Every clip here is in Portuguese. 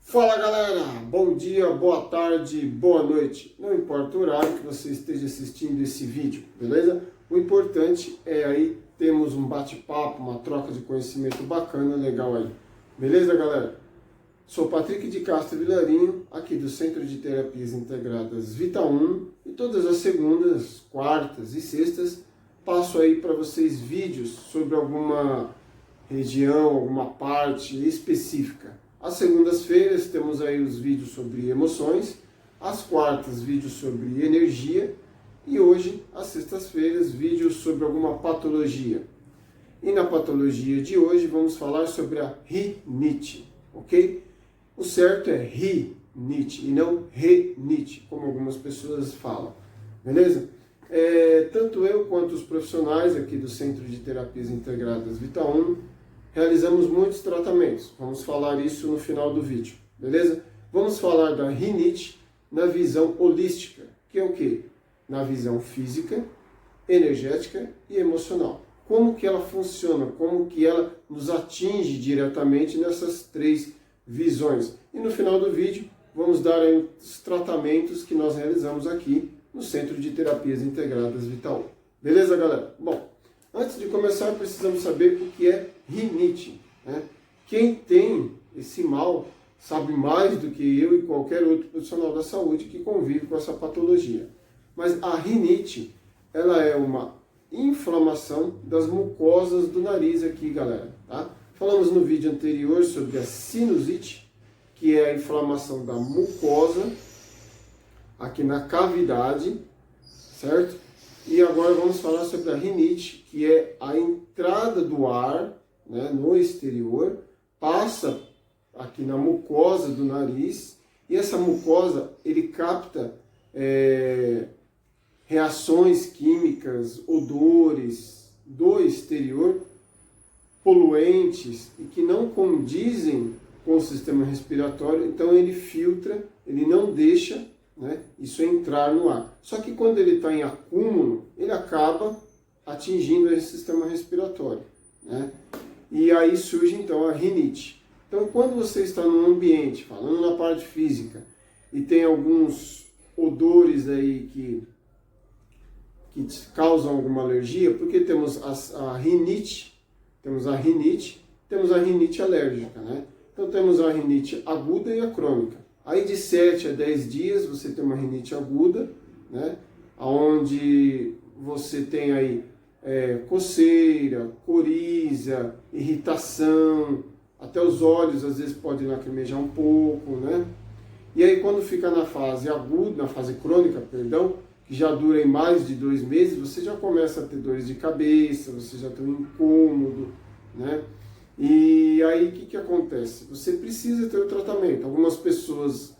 Fala galera, bom dia, boa tarde, boa noite. Não importa o horário que você esteja assistindo esse vídeo, beleza? O importante é aí termos um bate-papo, uma troca de conhecimento bacana, legal aí. Beleza galera? Sou Patrick de Castro Vilarinho, aqui do Centro de Terapias Integradas Vita 1, e todas as segundas, quartas e sextas passo aí para vocês vídeos sobre alguma região, alguma parte específica. Às segundas-feiras temos aí os vídeos sobre emoções, às quartas vídeos sobre energia e hoje, às sextas-feiras, vídeos sobre alguma patologia. E na patologia de hoje vamos falar sobre a rinite, ok? O certo é rinite e não renite, como algumas pessoas falam, beleza? Tanto eu quanto os profissionais aqui do Centro de Terapias Integradas Vita 1 realizamos muitos tratamentos. Vamos falar isso no final do vídeo, beleza? Vamos falar da rinite na visão holística, que é o quê? Na visão física, energética e emocional. Como que ela funciona, como que ela nos atinge diretamente nessas três visões. E no final do vídeo, vamos dar aí os tratamentos que nós realizamos aqui no Centro de Terapias Integradas Vita 1. Beleza, galera? Bom, antes de começar, precisamos saber o que é rinite, né? Quem tem esse mal sabe mais do que eu e qualquer outro profissional da saúde que convive com essa patologia. Mas a rinite, ela é uma inflamação das mucosas do nariz aqui, galera, tá? Falamos no vídeo anterior sobre a sinusite, que é a inflamação da mucosa aqui na cavidade, certo? E agora vamos falar sobre a rinite, que é a entrada do ar, né, no exterior, passa aqui na mucosa do nariz, e essa mucosa ele capta reações químicas, odores do exterior, poluentes, e que não condizem com o sistema respiratório, então ele filtra, ele não deixa, né, isso entrar no ar. Só que quando ele está em acúmulo, ele acaba atingindo esse sistema respiratório, né? E aí surge então a rinite. Então quando você está num ambiente, falando na parte física, e tem alguns odores aí que causam alguma alergia, porque temos a rinite, temos a rinite alérgica, né? Então temos a rinite aguda e a crônica. Aí de 7 a 10 dias você tem uma rinite aguda, né? Onde você tem aí coceira, coriza, irritação, até os olhos às vezes podem lacrimejar um pouco, né? E aí quando fica na fase aguda, na fase crônica, perdão, que já dura em mais de 2 meses, você já começa a ter dores de cabeça, você já tem um incômodo, né? E aí o que acontece? Você precisa ter o tratamento. Algumas pessoas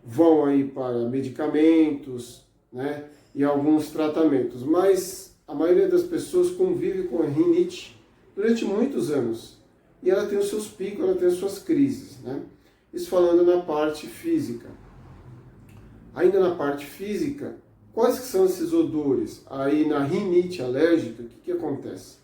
vão aí para medicamentos, né, e alguns tratamentos, mas a maioria das pessoas convive com a rinite durante muitos anos. E ela tem os seus picos, ela tem as suas crises, né? Isso falando na parte física. Ainda na parte física, quais que são esses odores? Aí na rinite alérgica, o que acontece?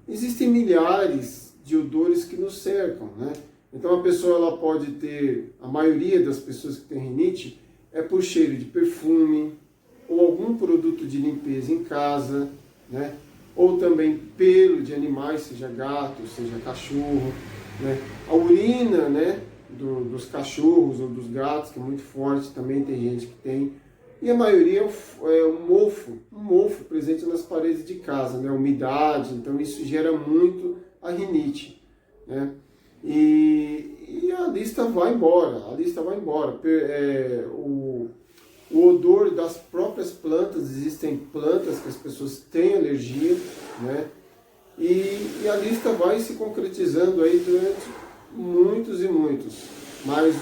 Existem milhares de odores que nos cercam, né? Então a pessoa ela pode ter, a maioria das pessoas que tem rinite é por cheiro de perfume, ou algum produto de limpeza em casa, né? Ou também pelo de animais, seja gato, seja cachorro, né? A urina, né, dos cachorros ou dos gatos, que é muito forte, também tem gente que tem. E a maioria é um mofo presente nas paredes de casa, né? Umidade, então isso gera muito a rinite, né? E a lista vai embora, o odor das próprias plantas, existem plantas que as pessoas têm alergia, né? E a lista vai se concretizando aí durante muitos e muitos, mas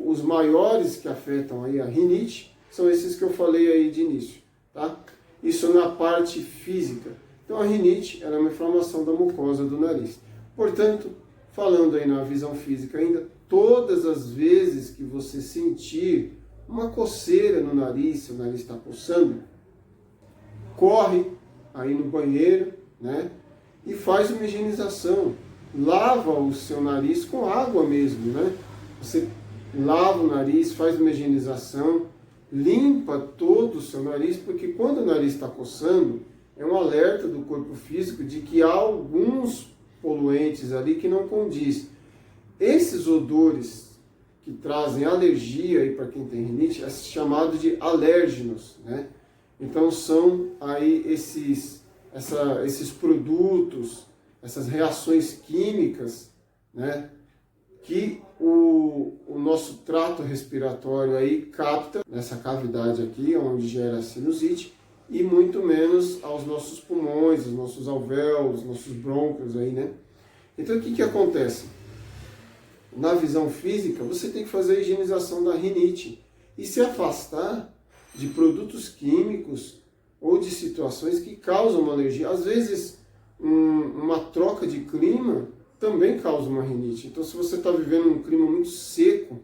os maiores que afetam aí a rinite são esses que eu falei aí de início, tá? Isso na parte física. Então a rinite ela é uma inflamação da mucosa do nariz. Portanto, falando aí na visão física ainda, todas as vezes que você sentir uma coceira no nariz, seu nariz está coçando, corre aí no banheiro, né? E faz uma higienização. Lava o seu nariz com água mesmo, né? Você lava o nariz, faz uma higienização, limpa todo o seu nariz, porque quando o nariz está coçando, é um alerta do corpo físico de que há alguns poluentes ali que não condiz. Esses odores que trazem alergia para quem tem rinite é chamado de alérgenos, né? Então são aí esses produtos, essas reações químicas, né, que o nosso trato respiratório aí capta nessa cavidade aqui, onde gera a sinusite, e muito menos aos nossos pulmões, aos nossos alvéolos, nossos brônquios aí, né? Então o que acontece? Na visão física, você tem que fazer a higienização da rinite e se afastar de produtos químicos ou de situações que causam uma alergia. Às vezes, uma troca de clima também causa uma rinite. Então, se você está vivendo um clima muito seco,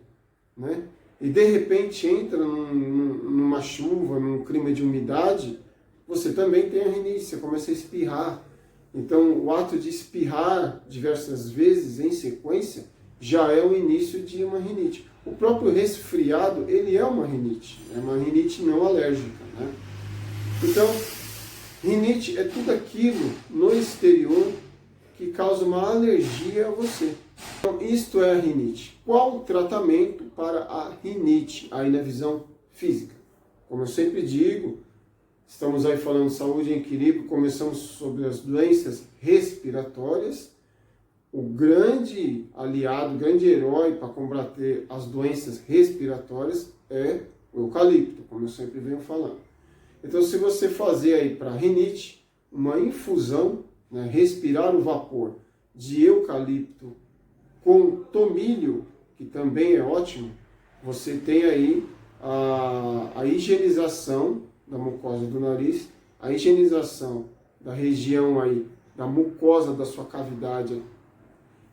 né, e de repente entra numa chuva, num clima de umidade, você também tem a rinite, você começa a espirrar. Então, o ato de espirrar diversas vezes em sequência já é o início de uma rinite. O próprio resfriado, ele é uma rinite não alérgica, né? Então, rinite é tudo aquilo no exterior que causa uma alergia a você. Então, isto é a rinite. Qual o tratamento para a rinite, aí na visão física? Como eu sempre digo, estamos aí falando de saúde em equilíbrio, começamos sobre as doenças respiratórias. O grande aliado, o grande herói para combater as doenças respiratórias é o eucalipto, como eu sempre venho falando. Então, se você fazer aí para rinite uma infusão, né, respirar o vapor de eucalipto com tomilho, que também é ótimo, você tem aí a higienização da mucosa do nariz, a higienização da região aí, da mucosa da sua cavidade,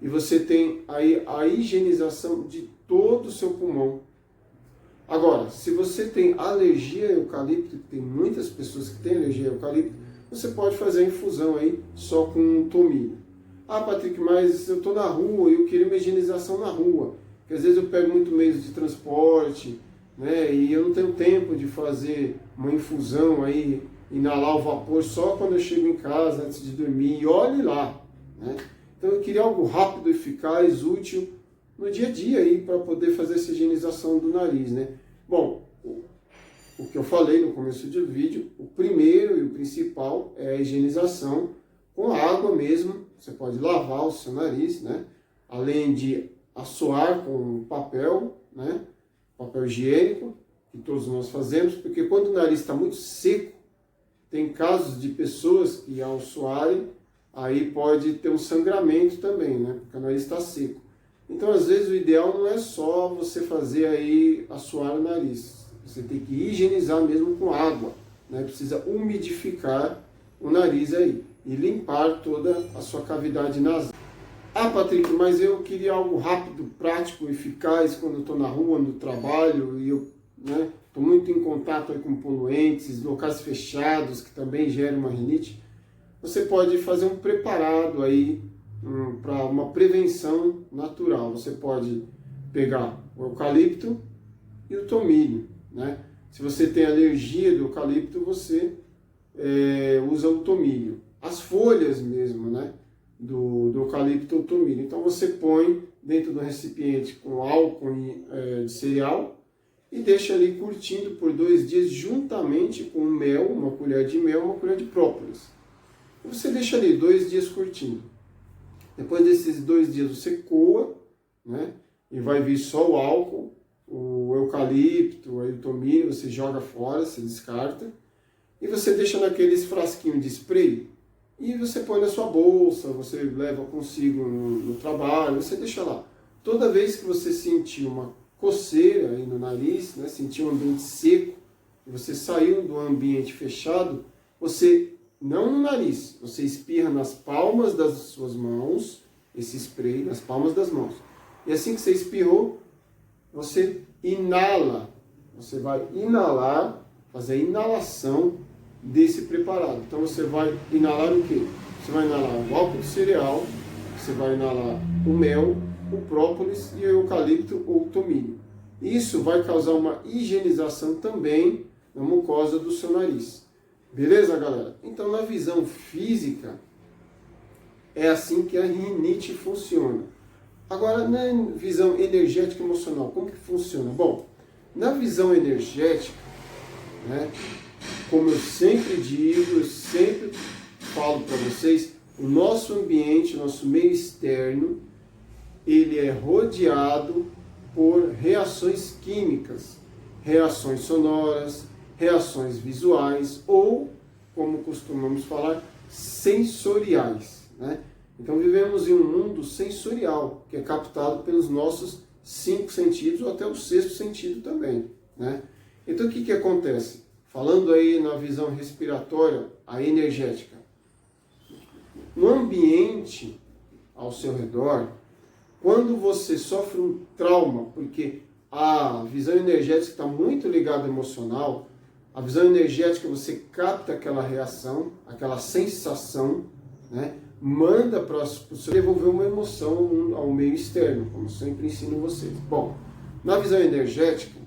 e você tem aí a higienização de todo o seu pulmão. Agora, se você tem alergia a eucalipto, tem muitas pessoas que têm alergia a eucalipto, você pode fazer a infusão aí só com um tomilho. Ah, Patrick, mas eu estou na rua e eu queria uma higienização na rua, porque às vezes eu pego muito meios de transporte, né, e eu não tenho tempo de fazer uma infusão aí, inalar o vapor só quando eu chego em casa, antes de dormir, e olhe lá, né? Então eu queria algo rápido, eficaz, útil no dia a dia aí para poder fazer essa higienização do nariz, né? Bom, o que eu falei no começo do vídeo, o primeiro e o principal é a higienização com água mesmo. Você pode lavar o seu nariz, né? Além de assoar com papel, né? Papel higiênico, que todos nós fazemos, porque quando o nariz está muito seco, tem casos de pessoas que ao suarem, aí pode ter um sangramento também, né? Porque o nariz está seco. Então, às vezes, o ideal não é só você fazer aí assoar o nariz. Você tem que higienizar mesmo com água, né? Precisa umidificar o nariz aí e limpar toda a sua cavidade nasal. Ah, Patrick, mas eu queria algo rápido, prático, eficaz quando eu estou na rua, no trabalho, e eu estou muito em contato aí com poluentes, locais fechados, que também geram uma rinite. Você pode fazer um preparado aí para uma prevenção natural. Você pode pegar o eucalipto e o tomilho, né? Se você tem alergia do eucalipto, você usa o tomilho. As folhas mesmo, né? Do eucalipto ou tomilho. Então você põe dentro do recipiente com álcool de cereal e deixa ali curtindo por 2 dias juntamente com mel, uma colher de mel, uma colher de própolis. Você deixa ali 2 dias curtindo. Depois desses 2 dias você coa, né? E vai vir só o álcool, o eucalipto, aí o tomilho, você joga fora, você descarta. E você deixa naqueles frasquinhos de spray. E você põe na sua bolsa, você leva consigo no trabalho, você deixa lá. Toda vez que você sentir uma coceira aí no nariz, né? Sentir um ambiente seco, e você saiu do ambiente fechado, você... Não no nariz, você espirra nas palmas das suas mãos, esse spray nas palmas das mãos. E assim que você espirrou, você inala, você vai inalar, fazer a inalação desse preparado. Então você vai inalar o quê? Você vai inalar o álcool de cereal, você vai inalar o mel, o própolis e o eucalipto ou o tomilho. Isso vai causar uma higienização também na mucosa do seu nariz. Beleza, galera? Então, na visão física, é assim que a rinite funciona. Agora, na visão energética e emocional, como que funciona? Bom, na visão energética, né, como eu sempre digo, eu sempre falo para vocês, o nosso ambiente, o nosso meio externo, ele é rodeado por reações químicas, reações sonoras, reações visuais ou, como costumamos falar, sensoriais, né? Então vivemos em um mundo sensorial, que é captado pelos nossos 5 sentidos ou até o 6º sentido também, né? Então o que acontece? Falando aí na visão respiratória, a energética. No ambiente ao seu redor, quando você sofre um trauma, porque a visão energética está muito ligada ao emocional, a visão energética você capta aquela reação, aquela sensação, né? Manda para o seu devolver uma emoção ao meio externo, como sempre ensino vocês. Bom, na visão energética,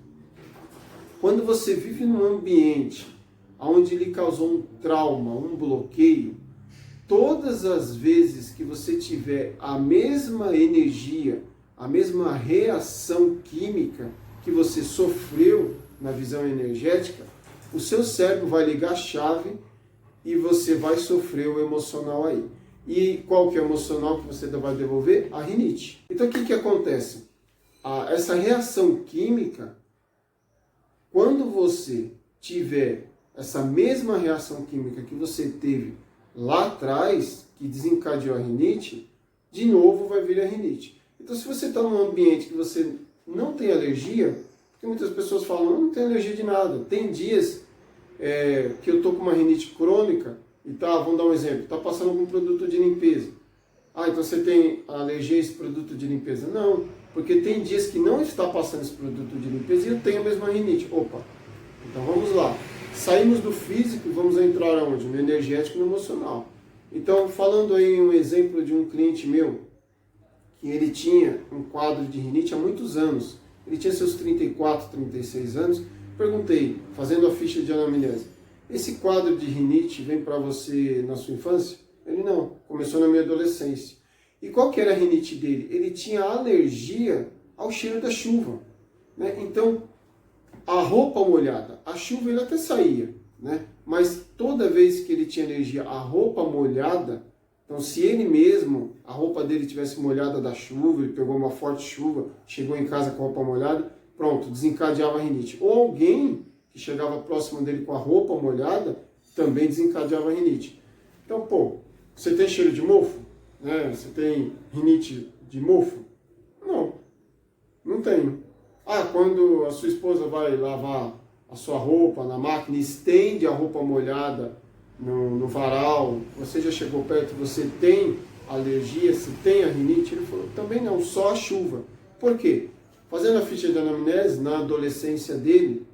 quando você vive num ambiente onde lhe causou um trauma, um bloqueio, todas as vezes que você tiver a mesma energia, a mesma reação química que você sofreu na visão energética, o seu cérebro vai ligar a chave e você vai sofrer o emocional aí. E qual que é o emocional que você vai devolver? A rinite. Então o que acontece? Essa reação química, quando você tiver essa mesma reação química que você teve lá atrás, que desencadeou a rinite, de novo vai vir a rinite. Então se você está num ambiente que você não tem alergia, porque muitas pessoas falam, eu não tenho alergia de nada. Tem dias que eu estou com uma rinite crônica, e vamos dar um exemplo, está passando com um produto de limpeza. Então você tem alergia a esse produto de limpeza? Não, porque tem dias que não está passando esse produto de limpeza e eu tenho a mesma rinite. Opa, então vamos lá. Saímos do físico e vamos entrar aonde? No energético e no emocional. Então, falando aí um exemplo de um cliente meu, que ele tinha um quadro de rinite há muitos anos. Ele tinha seus 34, 36 anos. Perguntei, fazendo a ficha de anamnese, esse quadro de rinite vem para você na sua infância? Ele não, começou na minha adolescência. E qual que era a rinite dele? Ele tinha alergia ao cheiro da chuva, né? Então, a roupa molhada, a chuva ele até saía, né? Mas toda vez que ele tinha alergia à roupa molhada, então se ele mesmo, a roupa dele tivesse molhada da chuva, ele pegou uma forte chuva, chegou em casa com a roupa molhada, pronto, desencadeava a rinite. Ou alguém que chegava próximo dele com a roupa molhada, também desencadeava a rinite. Então, você tem cheiro de mofo? Né? Você tem rinite de mofo? Não, não tenho. Quando a sua esposa vai lavar a sua roupa na máquina e estende a roupa molhada no varal, você já chegou perto, você tem alergia, se tem a rinite? Ele falou, também não, só a chuva. Por quê? Fazendo a ficha de anamnese, na adolescência dele,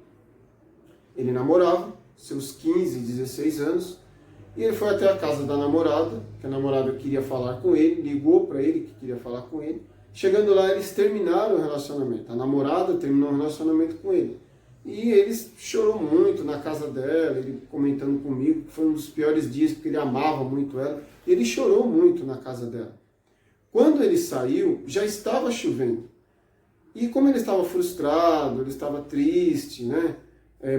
ele namorava, seus 15, 16 anos, e ele foi até a casa da namorada, que a namorada queria falar com ele, ligou para ele que queria falar com ele. Chegando lá, eles terminaram o relacionamento. A namorada terminou o relacionamento com ele. E ele chorou muito na casa dela, ele comentando comigo, que foi um dos piores dias, porque ele amava muito ela. E ele chorou muito na casa dela. Quando ele saiu, já estava chovendo. E como ele estava frustrado, ele estava triste, né?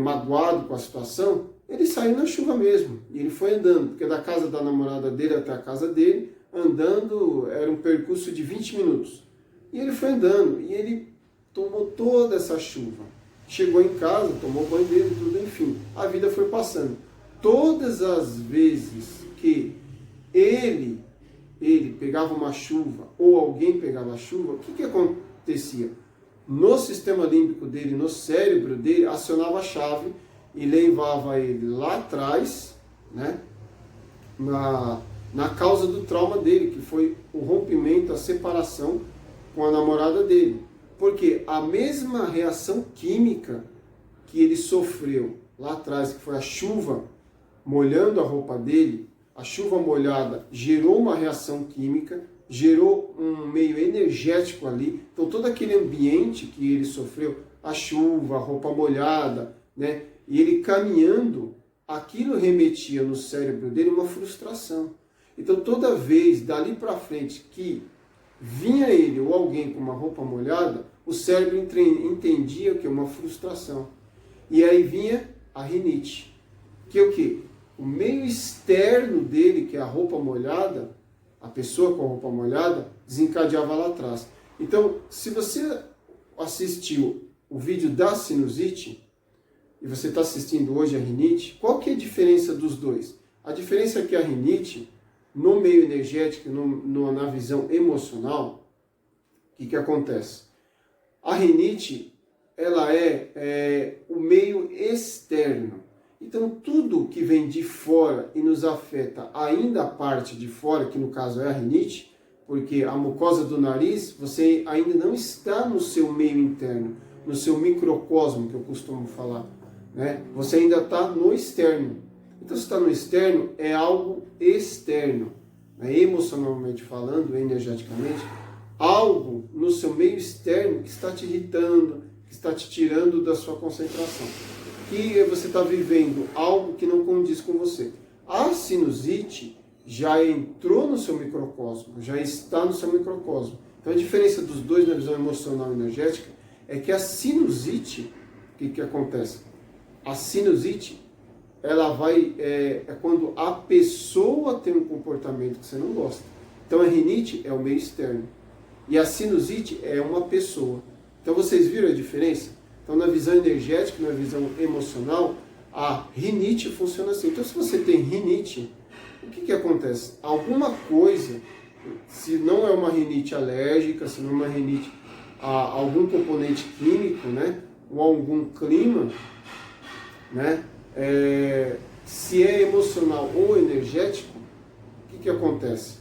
Magoado com a situação, ele saiu na chuva mesmo. E ele foi andando, porque da casa da namorada dele até a casa dele, andando, era um percurso de 20 minutos. E ele foi andando, e ele tomou toda essa chuva. Chegou em casa, tomou banho dele, tudo, enfim. A vida foi passando. Todas as vezes que ele pegava uma chuva, ou alguém pegava a chuva, o que acontecia? No sistema límbico dele, no cérebro dele, acionava a chave e levava ele lá atrás, né, na causa do trauma dele, que foi o rompimento, a separação com a namorada dele. Porque a mesma reação química que ele sofreu lá atrás, que foi a chuva molhando a roupa dele, a chuva molhada gerou uma reação química, gerou um meio energético ali. Então todo aquele ambiente que ele sofreu, a chuva, a roupa molhada, né? E ele caminhando, aquilo remetia no cérebro dele uma frustração. Então toda vez, dali para frente, que vinha ele ou alguém com uma roupa molhada, o cérebro entendia que é uma frustração. E aí vinha a rinite, que é o quê? O meio externo dele, que é a roupa molhada, a pessoa com a roupa molhada, desencadeava lá atrás. Então, se você assistiu o vídeo da sinusite, e você está assistindo hoje a rinite, qual que é a diferença dos dois? A diferença é que a rinite, no meio energético, na visão emocional, o que acontece? A rinite, ela é o meio externo. Então, tudo que vem de fora e nos afeta ainda a parte de fora, que no caso é a rinite, porque a mucosa do nariz, você ainda não está no seu meio interno, no seu microcosmo, que eu costumo falar, né? Você ainda está no externo. Então, se está no externo, é algo externo, né? Emocionalmente falando, energeticamente, algo no seu meio externo que está te irritando, que está te tirando da sua concentração, que você está vivendo algo que não condiz com você. A sinusite já entrou no seu microcosmo, já está no seu microcosmo. Então a diferença dos dois na visão emocional e energética é que a sinusite, o que acontece? A sinusite, ela vai, é quando a pessoa tem um comportamento que você não gosta. Então a rinite é o meio externo e a sinusite é uma pessoa. Então vocês viram a diferença? Então na visão energética, na visão emocional, a rinite funciona assim. Então se você tem rinite, o que acontece? Alguma coisa, se não é uma rinite alérgica, se não é uma rinite a algum componente químico, né, ou algum clima, né, se é emocional ou energético, o que acontece?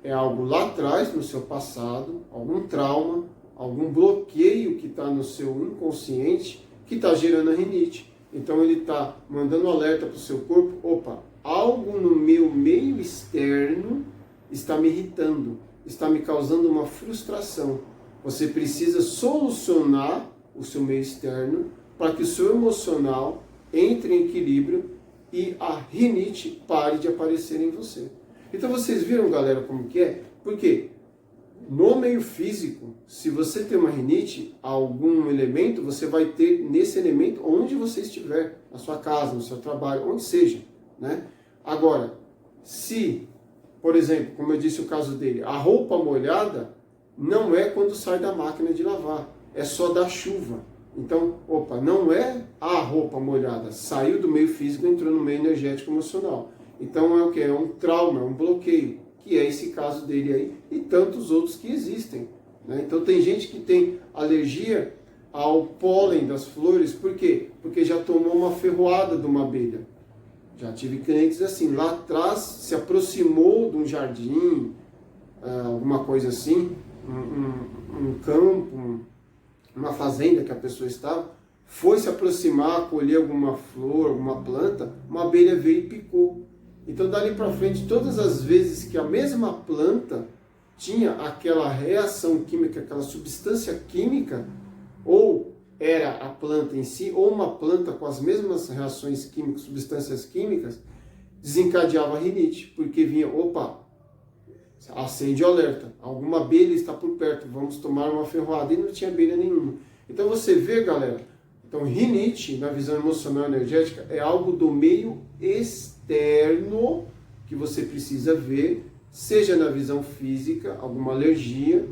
É algo lá atrás, no seu passado, algum trauma, algum bloqueio que está no seu inconsciente, que está gerando a rinite. Então ele está mandando um alerta para o seu corpo, opa, algo no meu meio externo está me irritando, está me causando uma frustração. Você precisa solucionar o seu meio externo para que o seu emocional entre em equilíbrio e a rinite pare de aparecer em você. Então vocês viram, galera, como que é? Porque no meio físico, se você tem uma rinite, algum elemento, você vai ter nesse elemento onde você estiver, na sua casa, no seu trabalho, onde seja, né? Agora, se, por exemplo, como eu disse o caso dele, a roupa molhada não é quando sai da máquina de lavar, é só da chuva. Então, opa, não é a roupa molhada, saiu do meio físico e entrou no meio energético emocional. Então é o que? É um trauma, é um bloqueio, que é esse caso dele aí e tantos outros que existem, né? Então tem gente que tem alergia ao pólen das flores, por quê? Porque já tomou uma ferroada de uma abelha. Já tive clientes assim, lá atrás se aproximou de um jardim, alguma coisa assim, um campo, uma fazenda que a pessoa estava, foi se aproximar, colher alguma flor, alguma planta, uma abelha veio e picou. Então dali para frente, todas as vezes que a mesma planta tinha aquela reação química, aquela substância química, ou era a planta em si, ou uma planta com as mesmas reações químicas, substâncias químicas, desencadeava a rinite, porque vinha, opa, acende o alerta, alguma abelha está por perto, vamos tomar uma ferroada, e não tinha abelha nenhuma. Então você vê, galera, então rinite, na visão emocional e energética, é algo do meio externo que você precisa ver, seja na visão física, alguma alergia,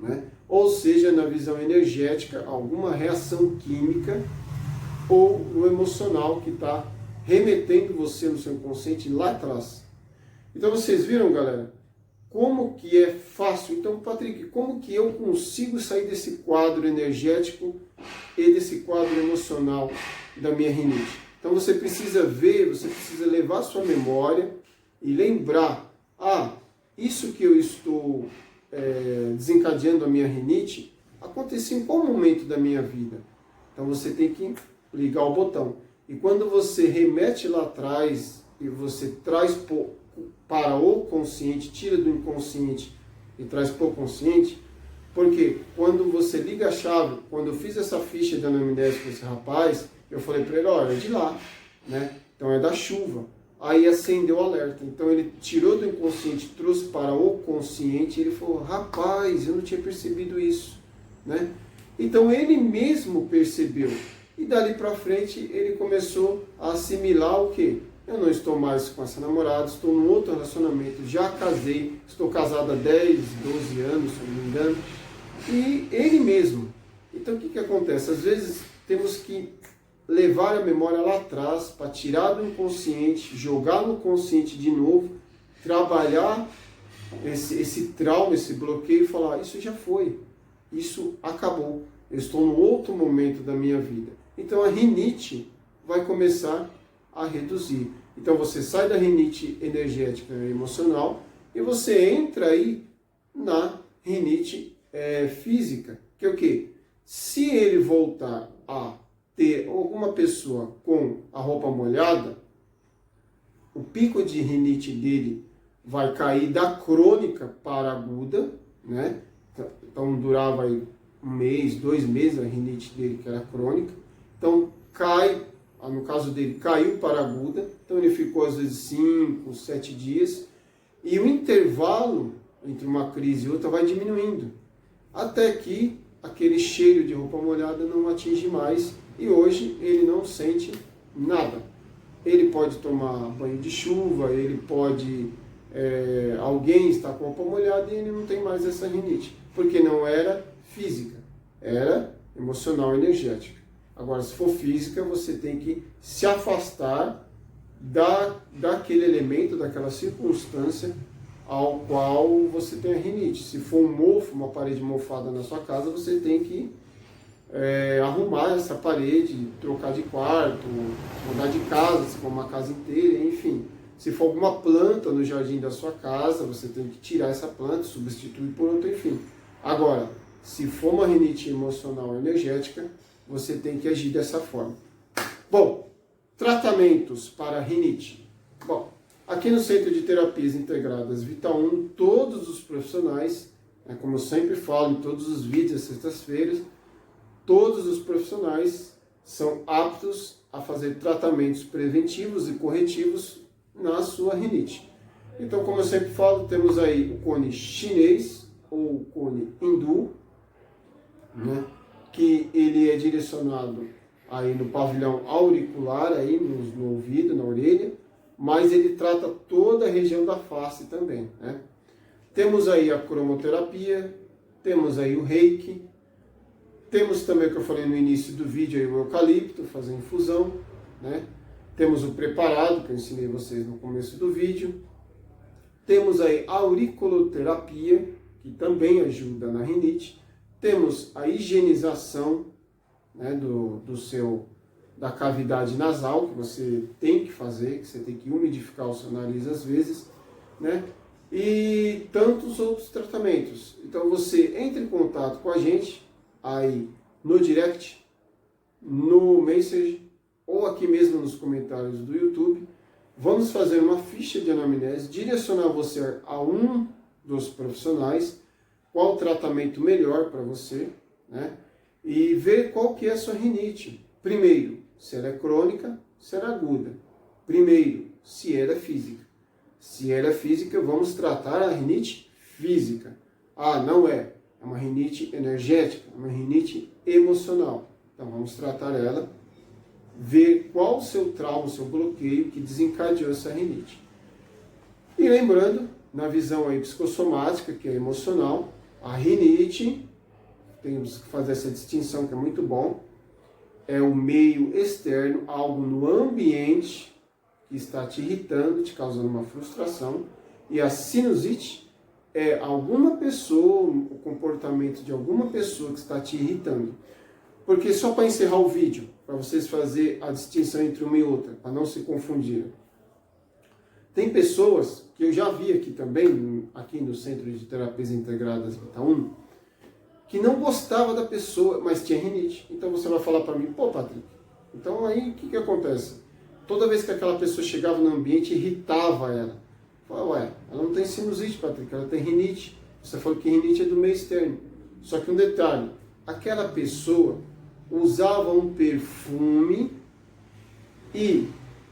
né? Ou seja na visão energética, alguma reação química, ou no emocional que está remetendo você no seu inconsciente lá atrás. Então vocês viram, galera, como que é fácil? Então, Patrick, como que eu consigo sair desse quadro energético e desse quadro emocional da minha rinite? Então você precisa ver, você precisa levar a sua memória e lembrar, isso que eu estou desencadeando a minha rinite, aconteceu em qual momento da minha vida? Então você tem que ligar o botão. E quando você remete lá atrás e você traz para o consciente, tira do inconsciente e traz para o consciente, Porque quando você liga a chave, quando eu fiz essa ficha de anamnese com esse rapaz, eu falei para ele, olha, é de lá, né? Então é da chuva. Aí acendeu o alerta. Então ele tirou do inconsciente, trouxe para o consciente, e ele falou, rapaz, eu não tinha percebido isso, né? Então ele mesmo percebeu. E dali para frente ele começou a assimilar o quê? Eu não estou mais com essa namorada, estou num outro relacionamento, já casei, estou casado há 10, 12 anos, se não me engano. E ele mesmo. Então o que acontece? Às vezes temos que levar a memória lá atrás para tirar do inconsciente, jogar no consciente de novo, trabalhar esse trauma, esse bloqueio e falar, isso já foi, isso acabou, eu estou num outro momento da minha vida. Então a rinite vai começar a reduzir. Então você sai da rinite energética e emocional e você entra aí na rinite física, que é o quê? Se ele voltar a ter alguma pessoa com a roupa molhada, o pico de rinite dele vai cair da crônica para aguda, né? Então durava aí 1 mês, 2 meses a rinite dele, que era crônica. Então cai, no caso dele, caiu para aguda, então ele ficou às vezes 5, 7 dias, e o intervalo entre uma crise e outra vai diminuindo, até que aquele cheiro de roupa molhada não atinge mais, e hoje ele não sente nada. Ele pode tomar banho de chuva, ele pode... alguém está com a roupa molhada e ele não tem mais essa rinite, porque não era física, era emocional, energética. Agora, se for física, você tem que se afastar daquele elemento, daquela circunstância ao qual você tem a rinite. Se for um mofo, uma parede mofada na sua casa, você tem que arrumar essa parede, trocar de quarto, mudar de casa, se for uma casa inteira, enfim. Se for alguma planta no jardim da sua casa, você tem que tirar essa planta, substituir por outra, enfim. Agora, se for uma rinite emocional ou energética, você tem que agir dessa forma. Bom, tratamentos para rinite. Bom, aqui no Centro de Terapias Integradas Vital 1, todos os profissionais, como eu sempre falo em todos os vídeos às sextas-feiras, todos os profissionais são aptos a fazer tratamentos preventivos e corretivos na sua rinite. Então, como eu sempre falo, temos aí o cone chinês ou o cone hindu, né, que ele é direcionado aí no pavilhão auricular, aí no ouvido, na orelha, mas ele trata toda a região da face também, né? Temos aí a cromoterapia, temos aí o reiki, temos também o que eu falei no início do vídeo, aí, o eucalipto, fazer infusão, né? Temos o preparado, que eu ensinei vocês no começo do vídeo. Temos aí a auriculoterapia, que também ajuda na rinite. Temos a higienização, né, da cavidade nasal, que você tem que fazer, que você tem que umidificar o seu nariz às vezes, né? E tantos outros tratamentos. Então você entra em contato com a gente aí no direct, no Messenger, ou aqui mesmo nos comentários do YouTube. Vamos fazer uma ficha de anamnese, direcionar você a um dos profissionais, qual o tratamento melhor para você, né? E ver qual que é a sua rinite. Primeiro, se ela é crônica, se ela é aguda. Primeiro, se ela é física. Se ela é física, vamos tratar a rinite física. Ah, não é. É uma rinite energética, é uma rinite emocional. Então vamos tratar ela, ver qual o seu trauma, o seu bloqueio que desencadeou essa rinite. E lembrando, na visão aí psicossomática, que é emocional, a rinite, temos que fazer essa distinção que é muito bom, é o meio externo, algo no ambiente que está te irritando, te causando uma frustração, e a sinusite é alguma pessoa, o comportamento de alguma pessoa que está te irritando. Porque só para encerrar o vídeo, para vocês fazerem a distinção entre uma e outra, para não se confundirem. Tem pessoas que eu já vi aqui também, aqui no Centro de Terapias Integradas Vital 1, que não gostava da pessoa, mas tinha rinite. Então você vai falar para mim, pô, Patrick, então aí o que acontece? Toda vez que aquela pessoa chegava no ambiente, irritava ela. Fala, ué, ela não tem sinusite, Patrick, ela tem rinite. Você falou que rinite é do meio externo. Só que um detalhe, aquela pessoa usava um perfume e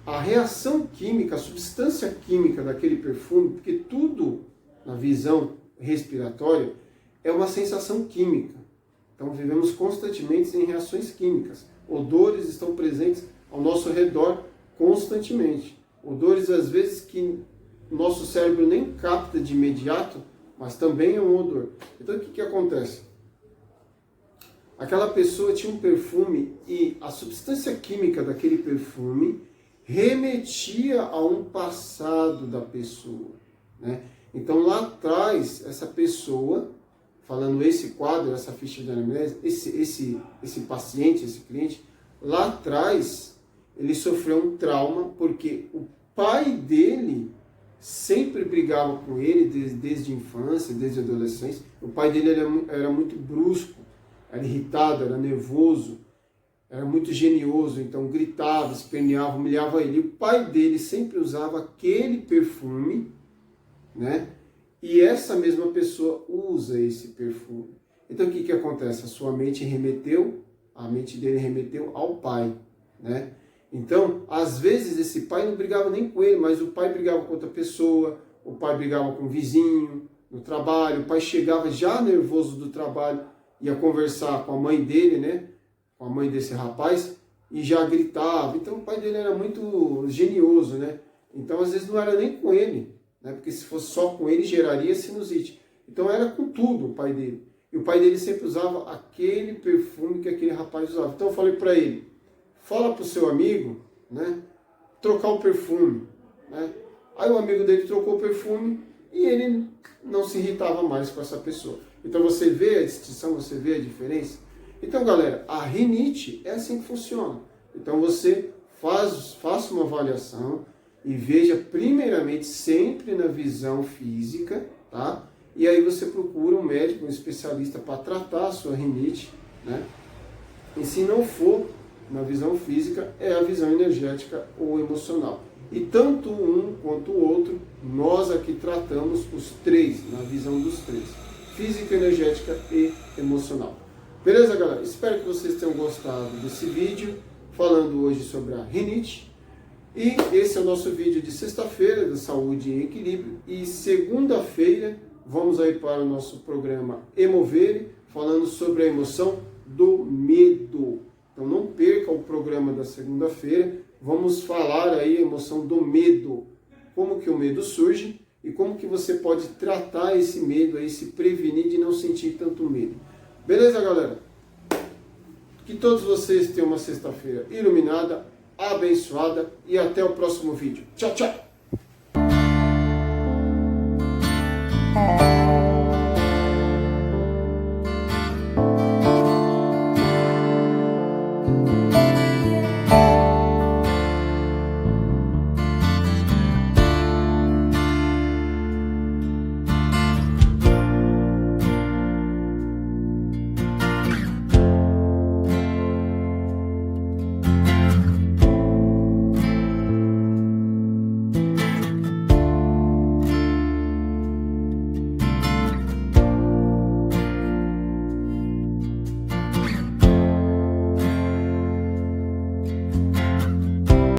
a reação química, a substância química daquele perfume, porque tudo na visão respiratória é uma sensação química. Então vivemos constantemente em reações químicas. Odores estão presentes ao nosso redor constantemente. Odores às vezes que o nosso cérebro nem capta de imediato, mas também é um odor. Então o que acontece? Aquela pessoa tinha um perfume e a substância química daquele perfume remetia a um passado da pessoa, né? Então lá atrás, essa pessoa, falando esse quadro, essa ficha de anamnese, esse paciente, esse cliente, lá atrás ele sofreu um trauma porque o pai dele sempre brigava com ele desde a infância, desde a adolescência. O pai dele era muito brusco, era irritado, era nervoso, era muito genioso, então gritava, esperneava, humilhava ele. O pai dele sempre usava aquele perfume, né? E essa mesma pessoa usa esse perfume. Então o que acontece? A mente dele remeteu ao pai, né? Então, às vezes esse pai não brigava nem com ele, mas o pai brigava com outra pessoa, o pai brigava com o vizinho, no trabalho, o pai chegava já nervoso do trabalho, ia conversar com a mãe dele, né? Com a mãe desse rapaz, e já gritava. Então o pai dele era muito genioso, né? Então às vezes não era nem com ele, né? Porque se fosse só com ele geraria sinusite. Então era com tudo o pai dele. E o pai dele sempre usava aquele perfume que aquele rapaz usava. Então eu falei para ele, fala para o seu amigo, né? Trocar o perfume, né? Aí o amigo dele trocou o perfume e ele não se irritava mais com essa pessoa. Então você vê a distinção, você vê a diferença? Então galera, a rinite é assim que funciona. Então você faça uma avaliação e veja primeiramente sempre na visão física, tá? E aí você procura um médico, um especialista para tratar a sua rinite, né? E se não for na visão física, é a visão energética ou emocional. E tanto um quanto o outro, nós aqui tratamos os três, na visão dos três. Física, energética e emocional. Beleza, galera? Espero que vocês tenham gostado desse vídeo, falando hoje sobre a rinite. E esse é o nosso vídeo de sexta-feira, da saúde em equilíbrio. E segunda-feira, vamos aí para o nosso programa Emovere, falando sobre a emoção do medo. Então não perca o programa da segunda-feira, vamos falar aí a emoção do medo, como que o medo surge e como que você pode tratar esse medo aí, se prevenir de não sentir tanto medo. Beleza, galera? Que todos vocês tenham uma sexta-feira iluminada, abençoada e até o próximo vídeo. Tchau, tchau!